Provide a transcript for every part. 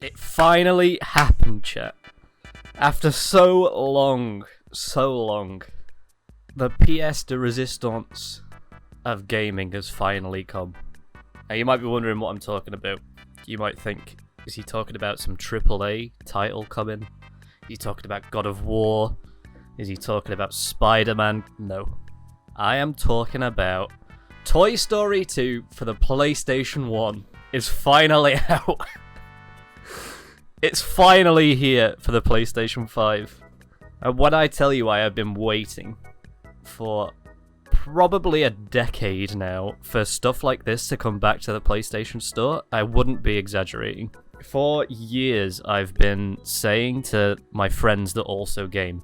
It finally happened, chat. After so long, the pièce de résistance of gaming has finally come. Now, you might be wondering what I'm talking about. You might think, is he talking about some AAA title coming? Is he talking about God of War? Is he talking about Spider-Man? No. I am talking about Toy Story 2 for the PlayStation 1 is finally out. It's finally here for the PlayStation 5. And when I tell you I have been waiting for probably a decade now for stuff like this to come back to the PlayStation Store, I wouldn't be exaggerating. For years, I've been saying to my friends that also game,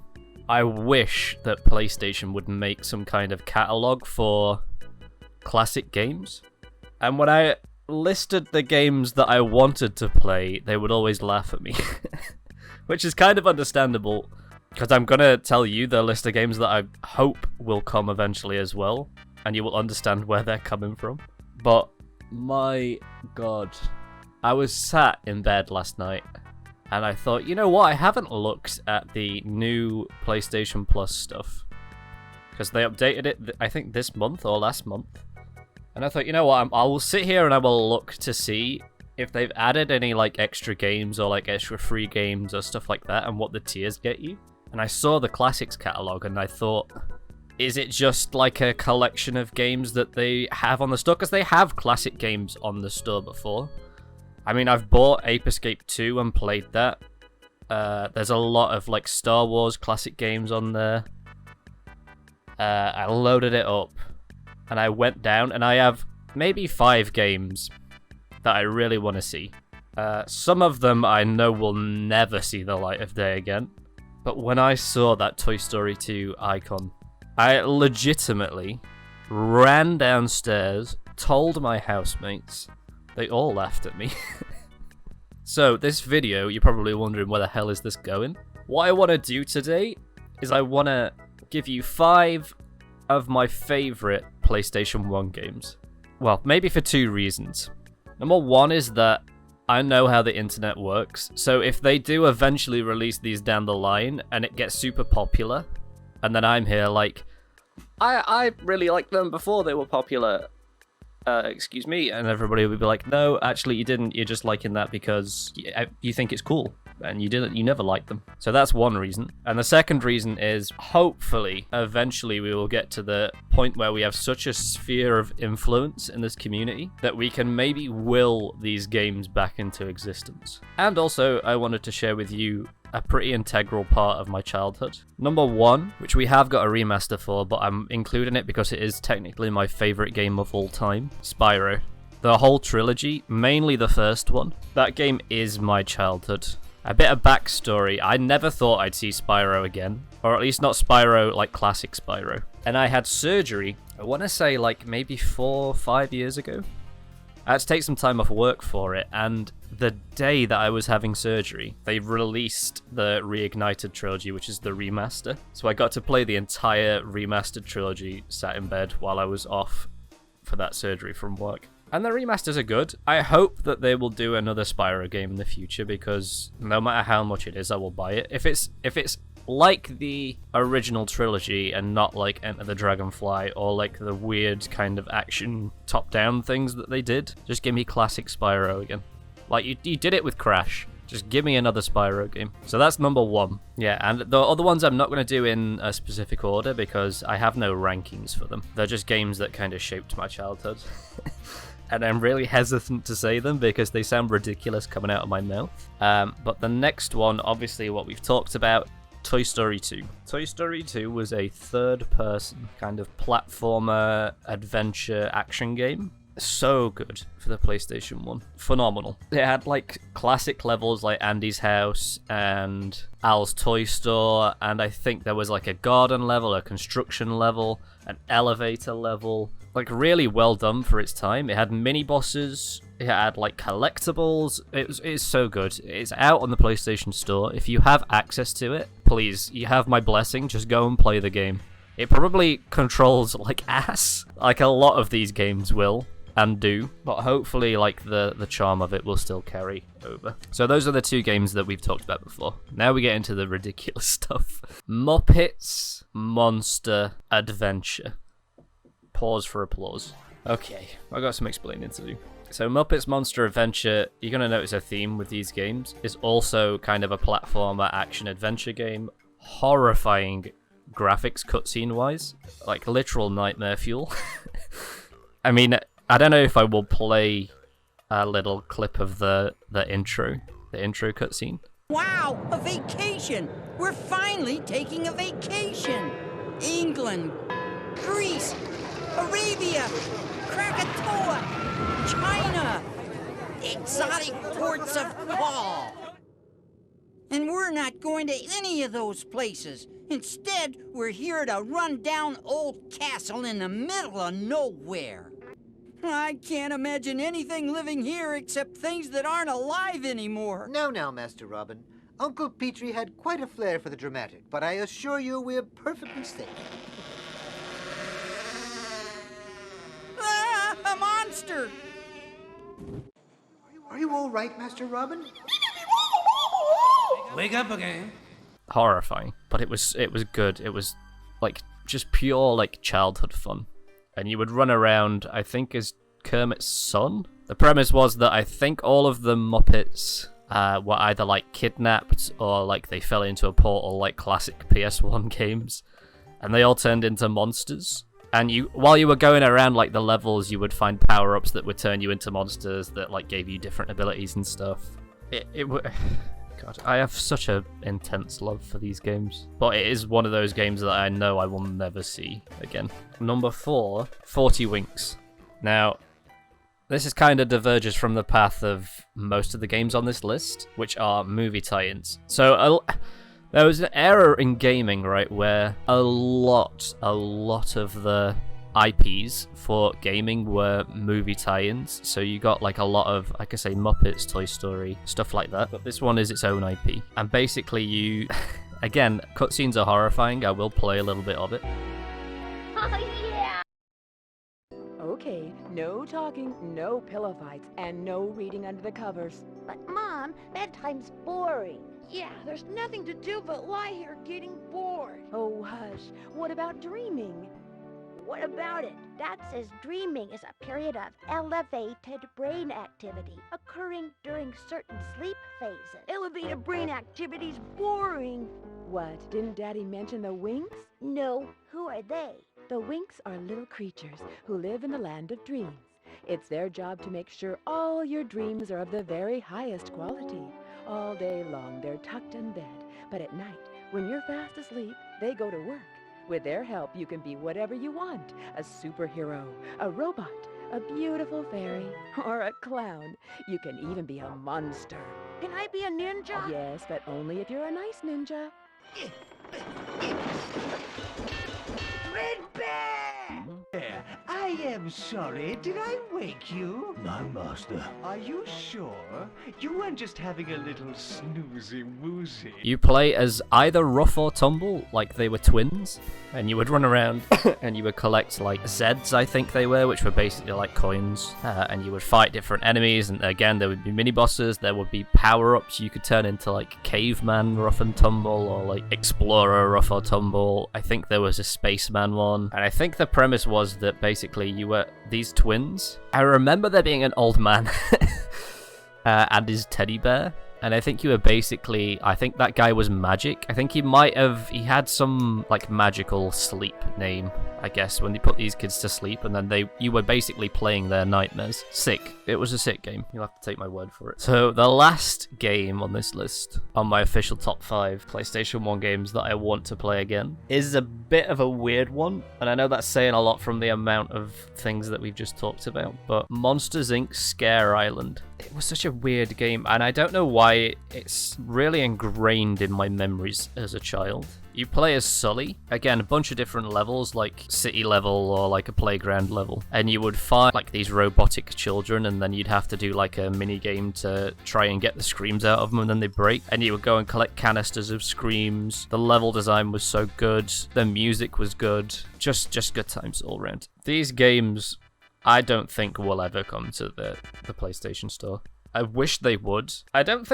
I wish that PlayStation would make some kind of catalog for classic games. And when I listed the games that I wanted to play, they would always laugh at me. Which is kind of understandable, because I'm gonna tell you the list of games that I hope will come eventually as well, and you will understand where they're coming from. But, my god, I was sat in bed last night, and I thought, you know what, I haven't looked at the new PlayStation Plus stuff, because they updated it, I think this month or last month. And I thought, you know what, I will sit here and I will look to see if they've added any like extra games or like extra free games or stuff like that and what the tiers get you. And I saw the classics catalog and I thought, is it just like a collection of games that they have on the store? Because they have classic games on the store before. I mean, I've bought Ape Escape 2 and played that. There's a lot of like Star Wars classic games on there. I loaded it up. And I went down, and I have maybe 5 games that I really want to see. Some of them I know will never see the light of day again. But when I saw that Toy Story 2 icon, I legitimately ran downstairs, told my housemates. They all laughed at me. So this video, you're probably wondering where the hell is this going? What I want to do today is I want to give you 5 of my favourite PlayStation 1 games. Well, maybe for 2 reasons. Number 1 is that I know how the internet works, so if they do eventually release these down the line and it gets super popular, and then I'm here like, I really liked them before they were popular, excuse me, and everybody would be like, no, actually you didn't, you're just liking that because you think it's cool. And you never liked them. So that's one reason. And the second reason is, hopefully, eventually we will get to the point where we have such a sphere of influence in this community that we can maybe will these games back into existence. And also, I wanted to share with you a pretty integral part of my childhood. Number 1, which we have got a remaster for, but I'm including it because it is technically my favorite game of all time, Spyro. The whole trilogy, mainly the first one, that game is my childhood. A bit of backstory, I never thought I'd see Spyro again, or at least not Spyro like classic Spyro. And I had surgery, I want to say like maybe 4 or 5 years ago. I had to take some time off work for it, and the day that I was having surgery, they released the Reignited trilogy, which is the remaster. So I got to play the entire remastered trilogy sat in bed while I was off for that surgery from work. And the remasters are good. I hope that they will do another Spyro game in the future, because no matter how much it is, I will buy it. If it's like the original trilogy and not like Enter the Dragonfly or like the weird kind of action top-down things that they did, just give me classic Spyro again. Like you did it with Crash. Just give me another Spyro game. So that's number 1. Yeah, and the other ones I'm not going to do in a specific order because I have no rankings for them. They're just games that kind of shaped my childhood. And I'm really hesitant to say them because they sound ridiculous coming out of my mouth. But the next one, obviously what we've talked about, Toy Story 2. Toy Story 2 was a third-person kind of platformer, adventure, action game. So good for the PlayStation 1. Phenomenal. It had like classic levels like Andy's house and Al's toy store, and I think there was like a garden level, a construction level, an elevator level. Like really well done for its time. It had mini bosses, it had like collectibles. It's so good. It's out on the PlayStation Store. If you have access to it, please, you have my blessing, just go and play the game. It probably controls like ass, like a lot of these games will. and do, but hopefully like the charm of it will still carry over. So those are the two games that we've talked about before. Now we get into the ridiculous stuff. Muppets Monster Adventure. Pause for applause. Okay, I got some explaining to do. So Muppets Monster Adventure, you're going to notice a theme with these games. It's also kind of a platformer action-adventure game. Horrifying graphics cutscene wise. Like literal nightmare fuel. I mean, I don't know if I will play a little clip of the intro cutscene. Wow, a vacation! We're finally taking a vacation! England, Greece, Arabia, Krakatoa, China, exotic ports of call. And we're not going to any of those places. Instead, we're here at a run-down old castle in the middle of nowhere. I can't imagine anything living here except things that aren't alive anymore. Now, Master Robin. Uncle Petrie had quite a flair for the dramatic, but I assure you we're perfectly safe. Ah, a monster! Are you all right, Master Robin? Wake up again. Horrifying, but it was good. It was like just pure like childhood fun. And you would run around, I think, as Kermit's son. The premise was that I think all of the Muppets were either like kidnapped or like they fell into a portal like classic PS1 games. And they all turned into monsters. And while you were going around like the levels, you would find power-ups that would turn you into monsters that like gave you different abilities and stuff. God, I have such a intense love for these games. But it is one of those games that I know I will never see again. Number 4, 40 Winks. Now, this is kind of diverges from the path of most of the games on this list, which are movie tie-ins. So there was an era in gaming, right, where a lot of the IPs for gaming were movie tie-ins. So you got like a lot of, like I say, Muppets, Toy Story, stuff like that. But this one is its own IP. And basically you, again, cutscenes are horrifying. I will play a little bit of it. Oh, yeah! Okay, no talking, no pillow fights, and no reading under the covers. But Mom, bedtime's boring. Yeah, there's nothing to do but lie here getting bored. Oh, hush. What about dreaming? What about it? Dad says dreaming is a period of elevated brain activity occurring during certain sleep phases. Elevated brain activity's boring. What, didn't Daddy mention the Winks? No, who are they? The Winks are little creatures who live in the land of dreams. It's their job to make sure all your dreams are of the very highest quality. All day long, they're tucked in bed, but at night, when you're fast asleep, they go to work. With their help, you can be whatever you want. A superhero, a robot, a beautiful fairy, or a clown. You can even be a monster. Can I be a ninja? Yes, but only if you're a nice ninja. Red Bear! I am sorry. Did I wake you? No, Master. Are you sure? You weren't just having a little snoozy-woozy. You play as either Rough or Tumble, like they were twins, and you would run around and you would collect like Zeds, I think they were, which were basically like coins, and you would fight different enemies, and again there would be mini bosses, there would be power-ups. You could turn into like Caveman Rough and Tumble or like Explorer Rough or Tumble. I think there was a Spaceman one, and I think the premise was that basically you were these twins. I remember there being an old man and his teddy bear, and I think you were basically, I think that guy was Magic. I think he had some like magical sleep name, I guess, when they put these kids to sleep, and then you were basically playing their nightmares. Sick. It was a sick game. You'll have to take my word for it. So the last game on this list, on my official top 5 PlayStation 1 games that I want to play again, is a bit of a weird one, and I know that's saying a lot from the amount of things that we've just talked about, but Monsters Inc. Scare Island. It was such a weird game, and I don't know why it's really ingrained in my memories as a child. You play as Sully. Again, a bunch of different levels, like city level or like a playground level. And you would find like these robotic children, and then you'd have to do like a mini game to try and get the screams out of them, and then they break. And you would go and collect canisters of screams. The level design was so good. The music was good. Just good times all around. These games I don't think will ever come to the PlayStation Store. I wish they would. I don't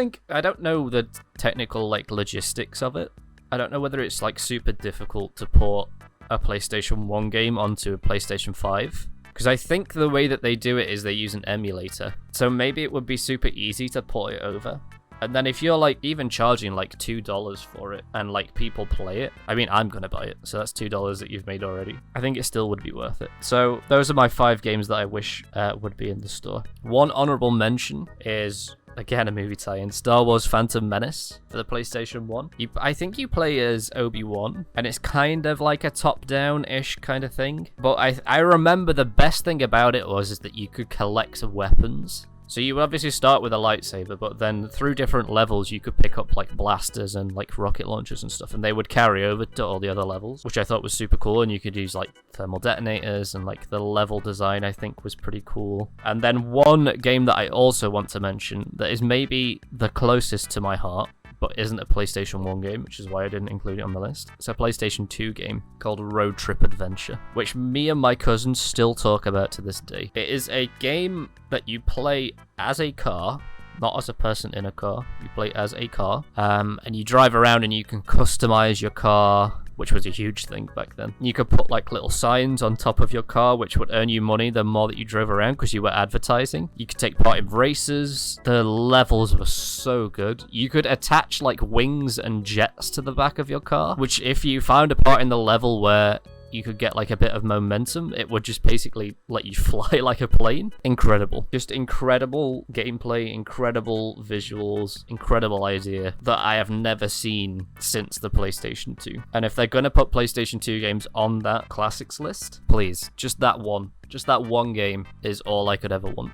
know the technical like logistics of it. I don't know whether it's like super difficult to port a PlayStation 1 game onto a PlayStation 5. Because I think the way that they do it is they use an emulator. So maybe it would be super easy to port it over. And then if you're like even charging like $2 for it and like people play it, I mean, I'm gonna buy it. So that's $2 that you've made already. I think it still would be worth it. So those are my 5 games that I wish would be in the store. One honorable mention is, again, a movie tie-in, Star Wars Phantom Menace for the PlayStation 1. I think you play as Obi-Wan, and it's kind of like a top-down-ish kind of thing. But I remember the best thing about it is that you could collect weapons. So you would obviously start with a lightsaber, but then through different levels you could pick up like blasters and like rocket launchers and stuff, and they would carry over to all the other levels, which I thought was super cool. And you could use like thermal detonators, and like the level design I think was pretty cool. And then one game that I also want to mention that is maybe the closest to my heart, but isn't a PlayStation 1 game, which is why I didn't include it on the list. It's a PlayStation 2 game called Road Trip Adventure, which me and my cousins still talk about to this day. It is a game that you play as a car, not as a person in a car. You play as a car, and you drive around and you can customize your car, which was a huge thing back then. You could put like little signs on top of your car, which would earn you money the more that you drove around because you were advertising. You could take part in races. The levels were so good. You could attach like wings and jets to the back of your car, which if you found a part in the level where you could get like a bit of momentum, it would just basically let you fly like a plane. Incredible. Just incredible gameplay, incredible visuals, incredible idea that I have never seen since the PlayStation 2. And if they're gonna put PlayStation 2 games on that classics list, please, just that one game is all I could ever want.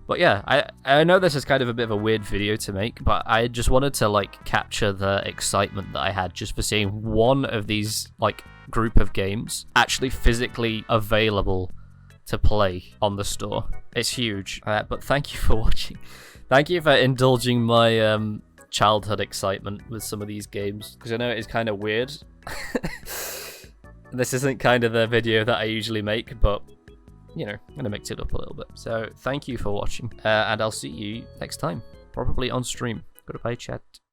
But yeah, I know this is kind of a bit of a weird video to make, but I just wanted to like capture the excitement that I had just for seeing one of these like group of games actually physically available to play on the store. It's huge. But thank you for watching. Thank you for indulging my childhood excitement with some of these games, because I know it is kind of weird. This isn't kind of the video that I usually make, but you know, I'm gonna mix it up a little bit. So thank you for watching, and I'll see you next time, probably on stream. Goodbye, chat.